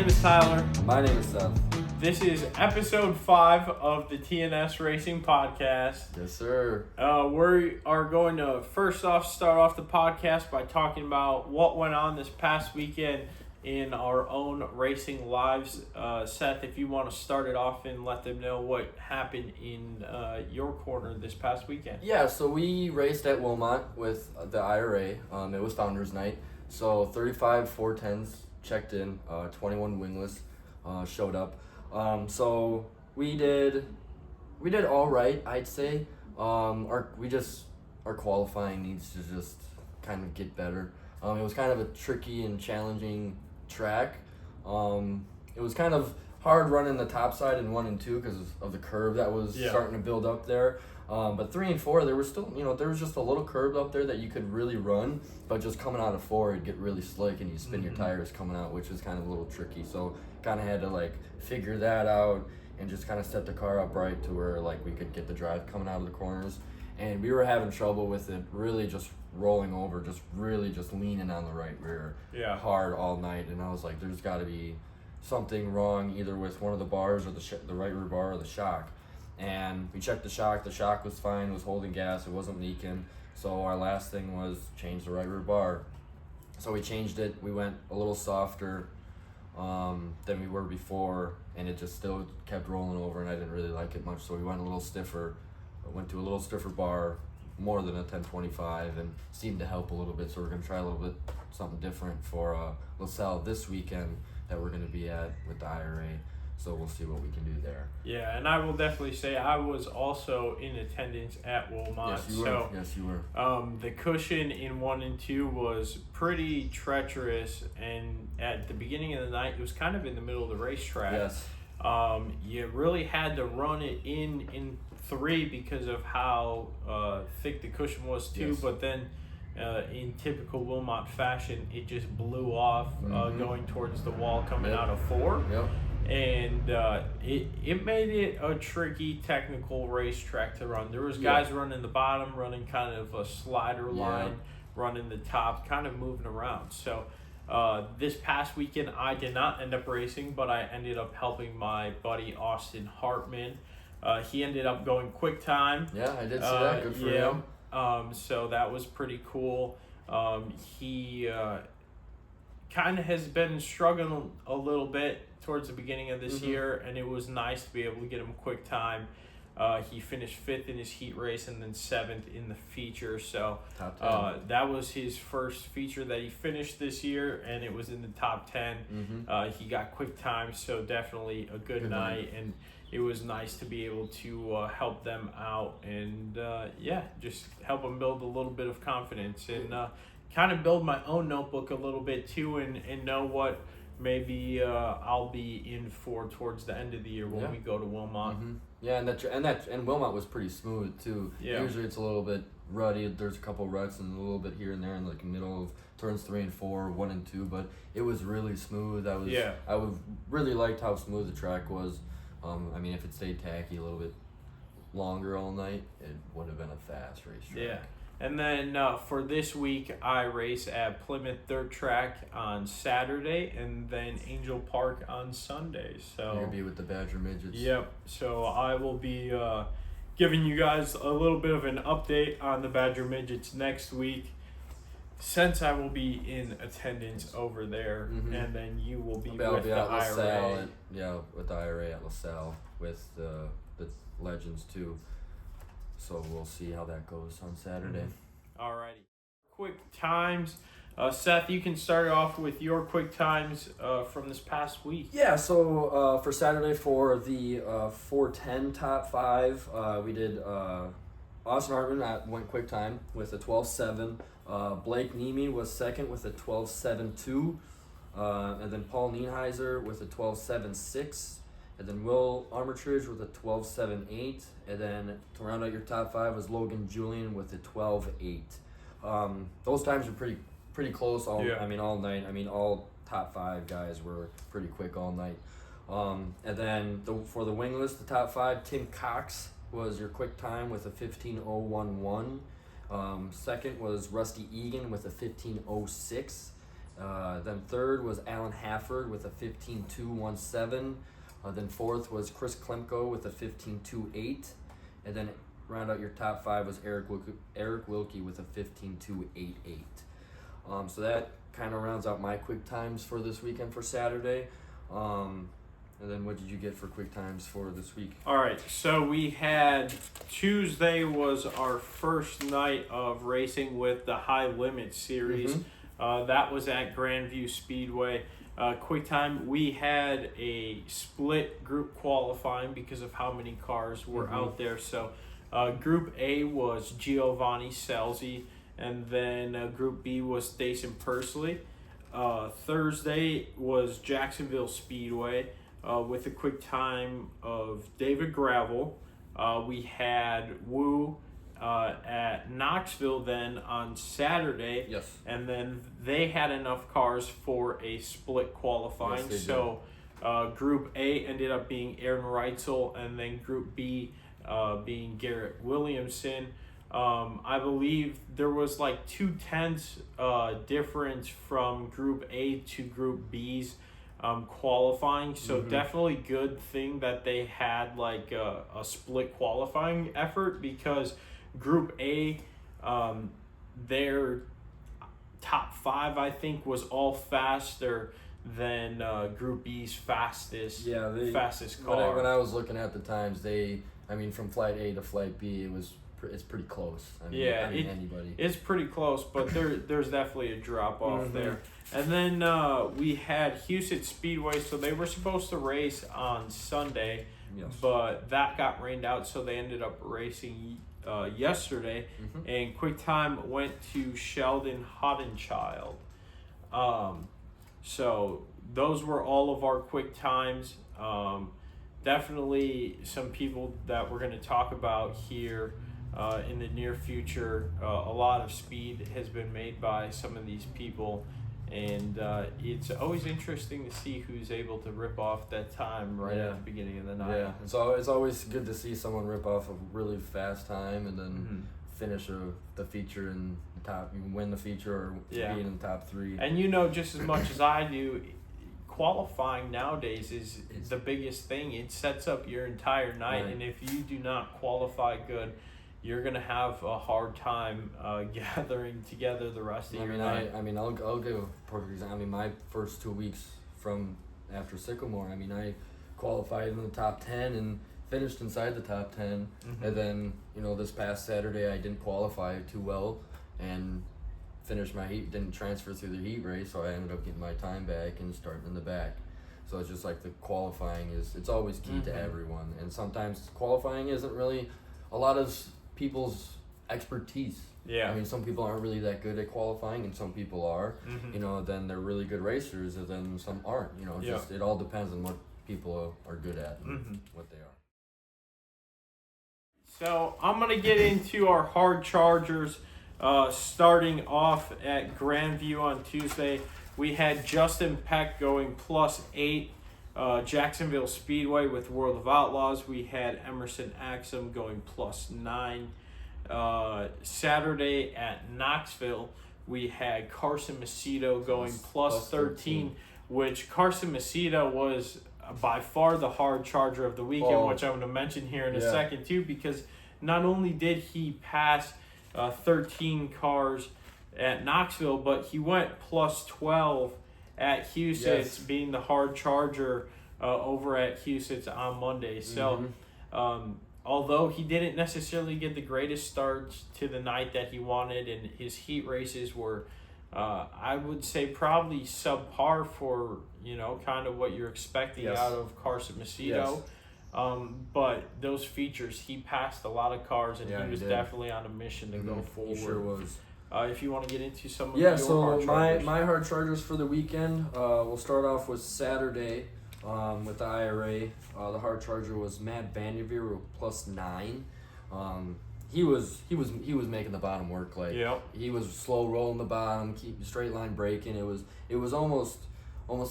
name is Tyler. My name is Seth. This is episode 5 of the TNS Racing Podcast. Yes, sir. We are going to first off start off the podcast by talking about what went on this past weekend in our own racing lives. Seth, if you want to start it off and let them know what happened in your corner this past weekend. Yeah, so we raced at Wilmot with the IRA. It was Founders Night. So 35 410s checked in, 21 wingless showed up. So we did all right, I'd say. Our qualifying needs to just kind of get better. It was kind of a tricky and challenging track. It was kind of hard running the top side in 1 and 2 because of the curve that was starting to build up there. But 3 and 4, there was still, there was just a little curve up there that you could really run, but just coming out of 4, it'd get really slick and you spin your tires coming out, which is kind of a little tricky. So kind of had to figure that out and just kind of set the car up right to where we could get the drive coming out of the corners. And we were having trouble with it really just rolling over, just really just leaning on the right rear hard all night. And I was like, there's got to be something wrong either with one of the bars or the right rear bar or the shock. And we checked the shock was fine, it was holding gas, it wasn't leaking. So our last thing was change the right rear bar. So we changed it, we went a little softer than we were before, and it just still kept rolling over, and I didn't really like it much. So we went a little stiffer, went to a little stiffer bar, more than a 1025, and seemed to help a little bit. So we're going to try a little bit something different for LaSalle this weekend that we're going to be at with the IRA. So we'll see what we can do there. Yeah, and I will definitely say I was also in attendance at Wilmot. Yes, you were. The cushion in 1 and 2 was pretty treacherous, and at the beginning of the night, it was kind of in the middle of the racetrack. Yes. You really had to run it in 3 because of how thick the cushion was too. Yes. But then, in typical Wilmot fashion, it just blew off going towards the wall coming out of 4. Yep. And it made it a tricky technical racetrack to run. There was guys running the bottom, running kind of a slider line, running the top, kind of moving around. So this past weekend I did not end up racing, but I ended up helping my buddy Austin Hartman. He ended up going quick time. Yeah, I did see that. Good for him. So that was pretty cool. He kind of has been struggling a little bit towards the beginning of this year, and it was nice to be able to get him quick time. He finished 5th in his heat race and then 7th in the feature. So Top 10. that was his first feature that he finished this year, and it was in the top 10. He got quick time, so definitely a good night. And it was nice to be able to help them out and just help them build a little bit of confidence and kind of build my own notebook a little bit too, and know what maybe I'll be in for towards the end of the year when we go to Wilmot. Yeah, and Wilmot was pretty smooth too. Yeah. Usually it's a little bit ruddy. There's a couple ruts and a little bit here and there in the middle of turns 3 and 4, 1 and 2, but it was really smooth. I would really liked how smooth the track was. If it stayed tacky a little bit longer all night, it would have been a fast racetrack. Yeah. And then for this week, I race at Plymouth Dirt Track on Saturday, and then Angel Park on Sunday. So you're gonna be with the Badger Midgets. Yep. So I will be giving you guys a little bit of an update on the Badger Midgets next week, since I will be in attendance over there, and then you will be with the IRA. With the IRA at LaSalle with the Legends too. So we'll see how that goes on Saturday. Alrighty. Quick times. Seth, you can start off with your quick times from this past week. Yeah, so for Saturday for the 410 top 5, we did Austin Hartman went quick time with a 12.7. Blake Niemi was second with a 12.7.2. And then Paul Nienheiser with a 12.7.6. And then Will Armitage with a 12.7.8. And then to round out your top 5 was Logan Julian with a 12.8. Those times were pretty close all night. All top 5 guys were pretty quick all night. And then for the wingless, the top 5, Tim Cox was your quick time with a 15.011. Second was Rusty Egan with a 15.06. Then third was Alan Hafford with a 15.217. Then fourth was Chris Klemko with a 15.28. And then round out your top five was Eric Wilkie with a 15.288. So that kind of rounds out my quick times for this weekend for Saturday. And then what did you get for quick times for this week? All right, so we had Tuesday was our first night of racing with the High Limit Series. That was at Grandview Speedway. Quick time, we had a split group qualifying because of how many cars were out there. So Group A was Giovanni Selzi, and then Group B was Stacey Pursley. Thursday was Jacksonville Speedway. With a quick time of David Gravel. We had Wu at Knoxville then on Saturday. Yes. And then they had enough cars for a split qualifying. Yes, so Group A ended up being Aaron Reitzel, and then Group B being Garrett Williamson. I believe there was like 2/10 difference from Group A to Group B's qualifying, so definitely good thing that they had like a split qualifying effort, because Group A, their top five I think was all faster than Group B's fastest car. When I was looking at the times, from Flight A to Flight B, it's pretty close. Anybody. It's pretty close, but there's definitely a drop off there. And then we had Houston Speedway, so they were supposed to race on Sunday, but that got rained out, so they ended up racing yesterday. And quick time went to Sheldon Hoddenchild. So those were all of our quick times. Definitely some people that we're going to talk about here in the near future. A lot of speed has been made by some of these people, and it's always interesting to see who's able to rip off that time at the beginning of the night. Yeah, it's always good to see someone rip off a really fast time and then finish the feature in the top, you win the feature or be in the top three. And just as much as I do, qualifying nowadays is the biggest thing. It sets up your entire night, and if you do not qualify good, you're gonna have a hard time gathering together the rest of your night. I'll give a perfect example. My first 2 weeks from after Sycamore, I qualified in the top 10 and finished inside the top 10. And then this past Saturday I didn't qualify too well and finished my heat, didn't transfer through the heat race, so I ended up getting my time back and starting in the back. So it's just like the qualifying it's always key to everyone, and sometimes qualifying isn't really a lot of people's expertise. Some people aren't really that good at qualifying, and some people are. Then they're really good racers, and then some aren't. It all depends on what people are good at and what they are. So I'm gonna get into our hard chargers. Starting off at Grandview on Tuesday, we had Justin Peck going +8. Jacksonville Speedway with World of Outlaws, we had Emerson Axum going +9. Saturday at Knoxville, we had Carson Macedo going +13, which Carson Macedo was by far the hard charger of the weekend, which I'm going to mention here in a second too, because not only did he pass 13 cars at Knoxville, but he went +12 at Huset's, being the hard charger over at Huset's on Monday. So although he didn't necessarily get the greatest start to the night that he wanted, and his heat races were I would say probably subpar for kind of what you're expecting out of Carson Macedo. But those features, he passed a lot of cars, and he was definitely on a mission to go forward. He sure was. If you want to get into some of your hard chargers. my hard chargers for the weekend, we'll start off with Saturday with the IRA. The hard charger was Matt Vanderveer with +9. He was making the bottom work. He was slow rolling the bottom, keep straight line braking. It was almost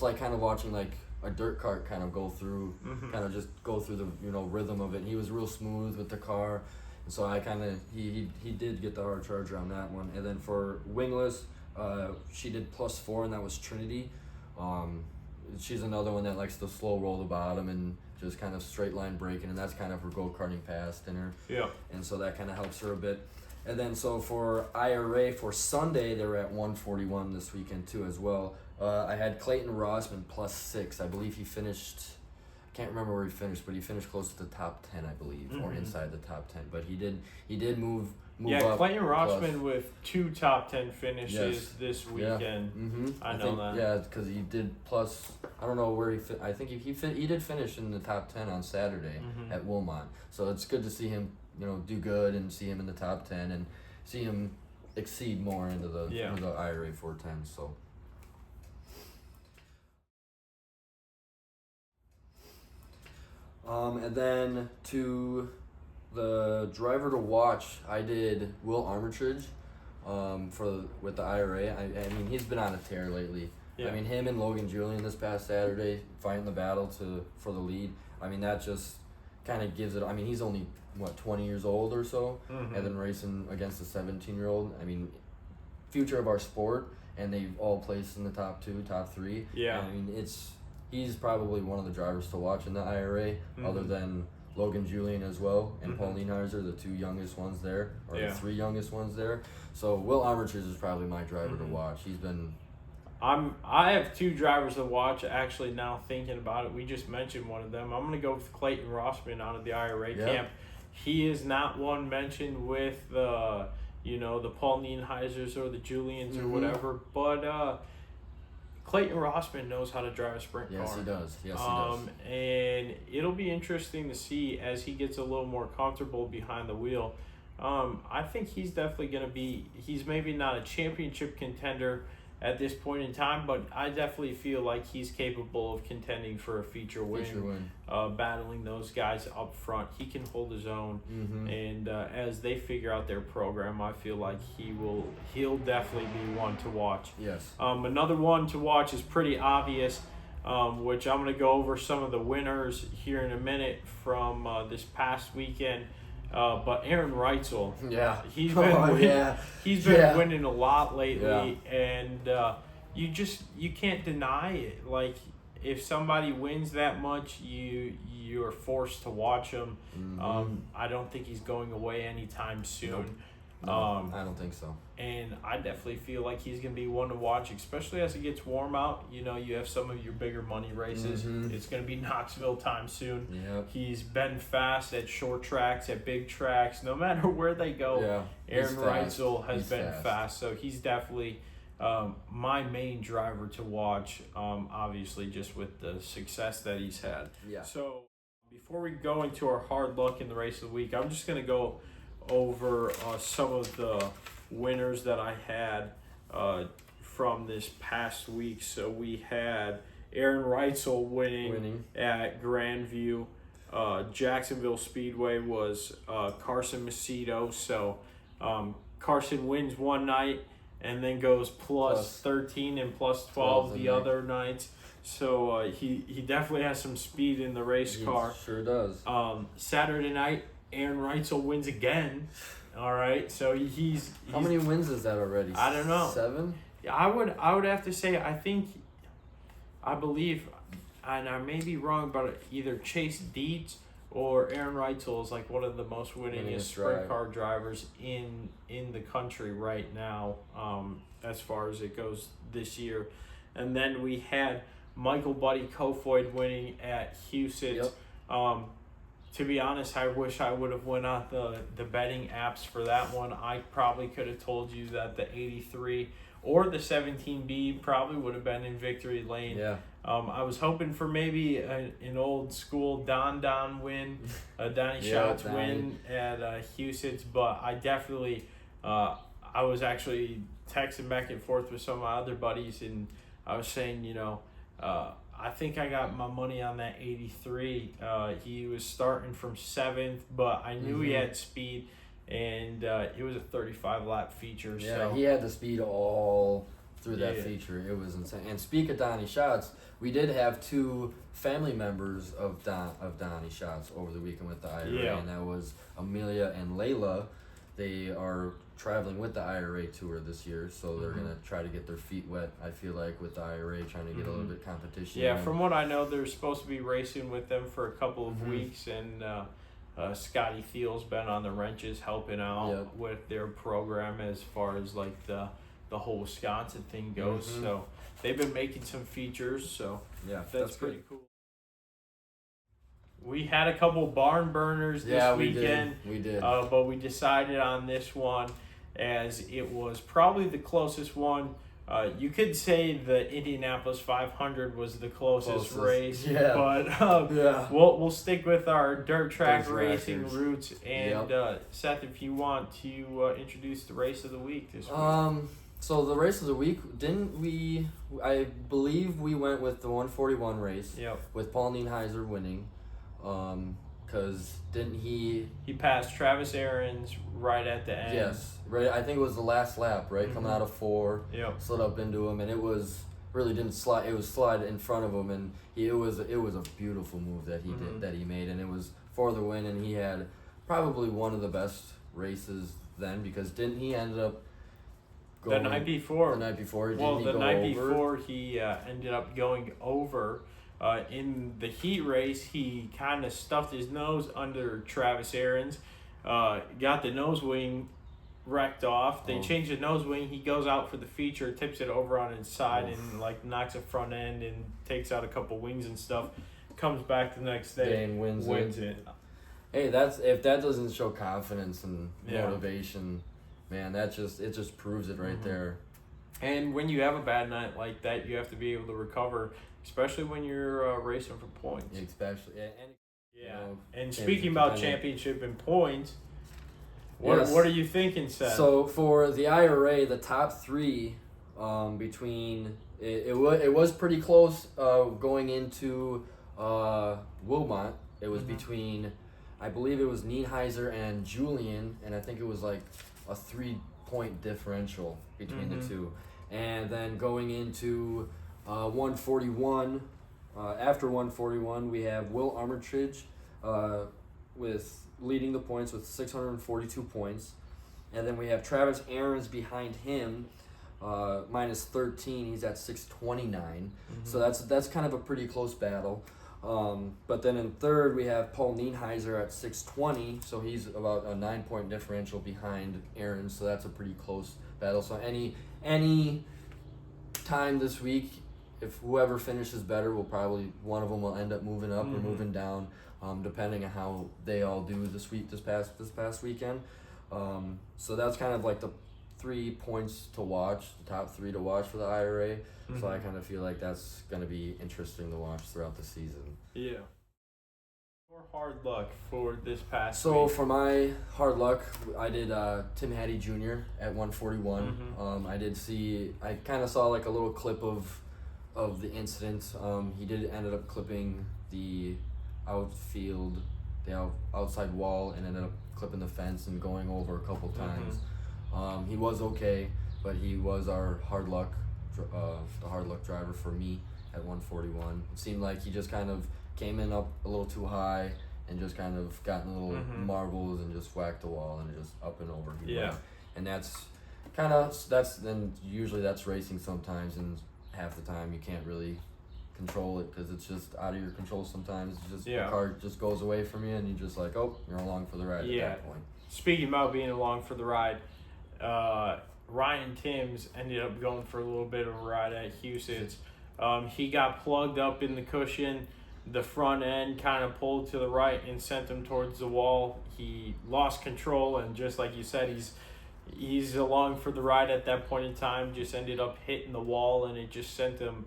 like kind of watching like a dirt cart kind of go through, kind of just go through the rhythm of it. And he was real smooth with the car, and so I kind of he did get the hard charger on that one. And then for wingless, She did +4, and that was Trinity. She's another one that likes to slow roll the bottom and just kind of straight line braking, and that's kind of her go-karting past in her. Yeah. And so that kind of helps her a bit. And then so for IRA for Sunday, they're at 141 this weekend too as well. I had Clayton Rossman +6. I believe he finished. I can't remember where he finished, but he finished close to the top 10, I believe, or inside the top 10. But he did move Yeah, up. Clayton Rossman with 2 top 10 finishes Yes. this weekend. I know think, that. Yeah, because he did plus. I don't know where he fit. I think he did finish in the top 10 on Saturday at Wilmot. So it's good to see him, do good and see him in the top 10 and see him exceed more into the IRA 410. So. And then to the driver to watch, I did Will Armitage, with the IRA. I mean, he's been on a tear lately. Yeah. I mean, him and Logan Julian this past Saturday fighting the battle for the lead. I mean, that just kind of gives it. I mean, he's only 20 years old or so, and then racing against a 17-year-old. I mean, future of our sport, and they've all placed in the top 2, top 3. Yeah. I mean, he's probably one of the drivers to watch in the IRA, other than Logan Julian as well, and Paul Nienheiser, the 2 youngest ones there, or the 3 youngest ones there. So Will Armitage is probably my driver to watch. He's been. I have 2 drivers to watch. Actually, now thinking about it, we just mentioned one of them. I'm gonna go with Clayton Rossman out of the IRA camp. He is not one mentioned with the the Paul Nienheisers or the Julians or whatever, but Clayton Rossman knows how to drive a sprint car. Yes, he does. Yes, he does. And it'll be interesting to see as he gets a little more comfortable behind the wheel. I think he's definitely going to be, he's maybe not a championship contender at this point in time, but I definitely feel like he's capable of contending for a feature win. Battling those guys up front. He can hold his own, and as they figure out their program, I feel like he'll definitely be one to watch. Yes. Another one to watch is pretty obvious, which I'm going to go over some of the winners here in a minute from this past weekend. But Aaron Reitzel, he's been he's been winning a lot lately, and you can't deny it. Like, if somebody wins that much, you're forced to watch him. I don't think he's going away anytime soon. Nope. No, I don't think so. And I definitely feel like he's going to be one to watch, especially as it gets warm out. You have some of your bigger money races. It's going to be Knoxville time soon. Yep. He's been fast at short tracks, at big tracks. No matter where they go, Aaron Reitzel has been fast. So he's definitely my main driver to watch, obviously, just with the success that he's had. Yeah. So before we go into our hard luck in the race of the week, I'm just going to go over some of the winners that I had from this past week. So we had Aaron Reitzel winning at Grandview. Jacksonville Speedway was Carson Macedo. So Carson wins one night and then goes plus 13 and plus 12 the other nights. So he definitely has some speed in the race car. Sure does. Saturday night, Aaron Reitzel wins again. All right, so he's how many wins is that already? I don't know. 7? I would have to say I believe, and I may be wrong, but either Chase Dietz or Aaron Reitzel is like one of the most winningest sprint car drivers in the country right now, as far as it goes this year. And then we had Michael Buddy Kofoid winning at Huset's. To be honest, I wish I would have went on the betting apps for that one. I probably could have told you that the 83 or the 17B probably would have been in victory lane. Yeah. I was hoping for maybe an old school Don win, a Donnie Schatz win at Huset's, but I definitely, I was actually texting back and forth with some of my other buddies, and I was saying, I think I got my money on that 83. He was starting from 7th, but I knew he had speed, and it was a 35-lap feature. Yeah, so he had the speed all through that feature. It was insane. And speak of Donnie Schatz, we did have 2 family members of Donnie Schatz over the weekend with the IRA, and that was Amelia and Layla. They are traveling with the IRA tour this year, so they're Mm-hmm. gonna try to get their feet wet. I feel like with the IRA, trying to get a little bit competition. Yeah, in. from what I know, they're supposed to be racing with them for a couple of weeks, and Scotty Thiel's been on the wrenches helping out Yep. with their program as far as like the whole Wisconsin thing goes. So they've been making some features, so Yeah, that's pretty good. cool. We had a couple barn burners this weekend. We did. But we decided on this one as it was probably the closest one. You could say the Indianapolis 500 was the closest race, yeah. but Yeah. we'll stick with our dirt track Dirt racing trackers. roots. And Seth, if you want to introduce the race of the week this week. So the race of the week, didn't we? I believe we went with the 141 race. Yep. With Paul Nienheiser winning, because didn't he? He passed Travis Aarons right at the end. Yes, right. I think it was the last lap, right? Coming out of 4, Yep. slid up into him, and it was really didn't slide. It was slide in front of him, and it was a beautiful move that he did, that he made, and it was for the win. And he had probably one of the best races then, because didn't he ended up going The night before. The night before, Well, didn't he the go night over? before he ended up going over. In the heat race, he kind of stuffed his nose under Travis Aarons, got the nose wing wrecked off. They changed the nose wing. He goes out for the feature, tips it over on his side, and like knocks a front end and takes out a couple wings and stuff. Comes back the next day and wins it. Hey, if that doesn't show confidence and motivation, man, it just proves it right there. And when you have a bad night like that, you have to be able to recover, especially when you're racing for points. Especially, And speaking about championship and points, what are you thinking, Seth? So for the IRA, the top 3, between it was pretty close going into Wilmot. It was between, I believe it was Nienheiser and Julian, and I think it was like a 3-point differential between the two. And then going into 141, after 141, we have Will Armitage with leading the points with 642 points. And then we have Travis Aarons behind him, minus 13. He's at 629. So that's kind of a pretty close battle. But then in third, we have Paul Nienheiser at 620. So he's about a 9-point differential behind Aarons. So that's a pretty close battle. So any time this week, if whoever finishes better, one of them will end up moving up or moving down, depending on how they all do this past weekend. So that's kind of like the 3 points to watch, the top 3 to watch for the IRA. So I kind of feel like that's going to be interesting to watch throughout the season. Yeah. Or hard luck for this past So week. for my hard luck, I did Tim Hattie Jr. at 141. I kind of saw like a little clip of the incident. He ended up clipping the outfield, the outside wall, and ended up clipping the fence and going over a couple times. He was okay, but he was our hard luck driver for me at 141. It seemed like he just kind of came in up a little too high and just kind of got in little marbles and just whacked the wall and just up and over. And usually that's racing sometimes, and half the time you can't really control it because it's just out of your control sometimes. It's just the car just goes away from you and you're just like, oh, you're along for the ride at that point. Speaking about being along for the ride, Ryan Timms ended up going for a little bit of a ride at Huset's. He got plugged up in the cushion. The front end kind of pulled to the right and sent him towards the wall. He lost control, and just like you said, he's along for the ride at that point in time. Just ended up hitting the wall, and it just sent him,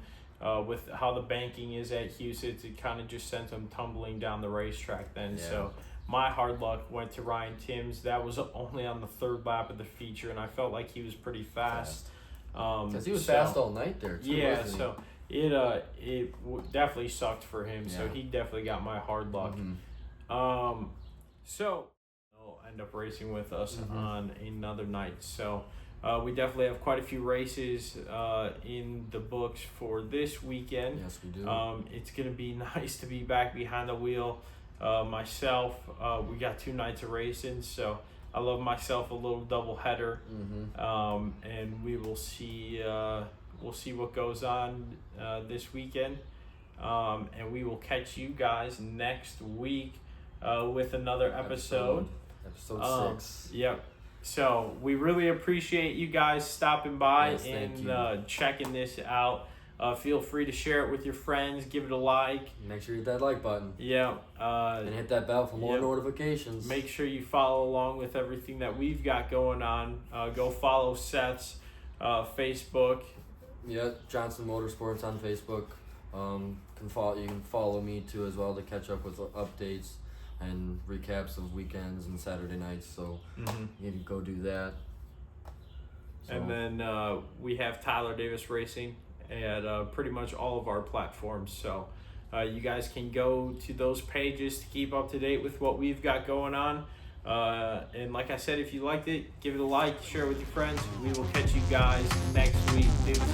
with how the banking is at Huset's, it kind of just sent him tumbling down the racetrack then. So my hard luck went to Ryan Timms. That was only on the 3rd lap of the feature, and I felt like he was pretty fast. Because he was fast all night there, too. Yeah, wasn't he? so it definitely sucked for him. So he definitely got my hard luck. So he'll end up racing with us on another night. So we definitely have quite a few races in the books for this weekend. Yes, we do. It's going to be nice to be back behind the wheel. Myself, we got 2 nights of racing, so I love myself a little doubleheader. Mm-hmm. And we will see. We'll see what goes on this weekend. And we will catch you guys next week with another episode. Episode 6. Yep. So we really appreciate you guys stopping by Yes, thank and checking this out. Feel free to share it with your friends. Give it a like. Make sure you hit that like button. Yeah. And hit that bell for more Yep. notifications. Make sure you follow along with everything that we've got going on. Go follow Seth's Facebook. Yeah, Johnson Motorsports on Facebook. You can follow me too as well to catch up with updates and recaps of weekends and Saturday nights. So you can go do that. So, And then we have Tyler Davis Racing at pretty much all of our platforms. So you guys can go to those pages to keep up to date with what we've got going on. And like I said, if you liked it, give it a like, share it with your friends. We will catch you guys next week. Deuces.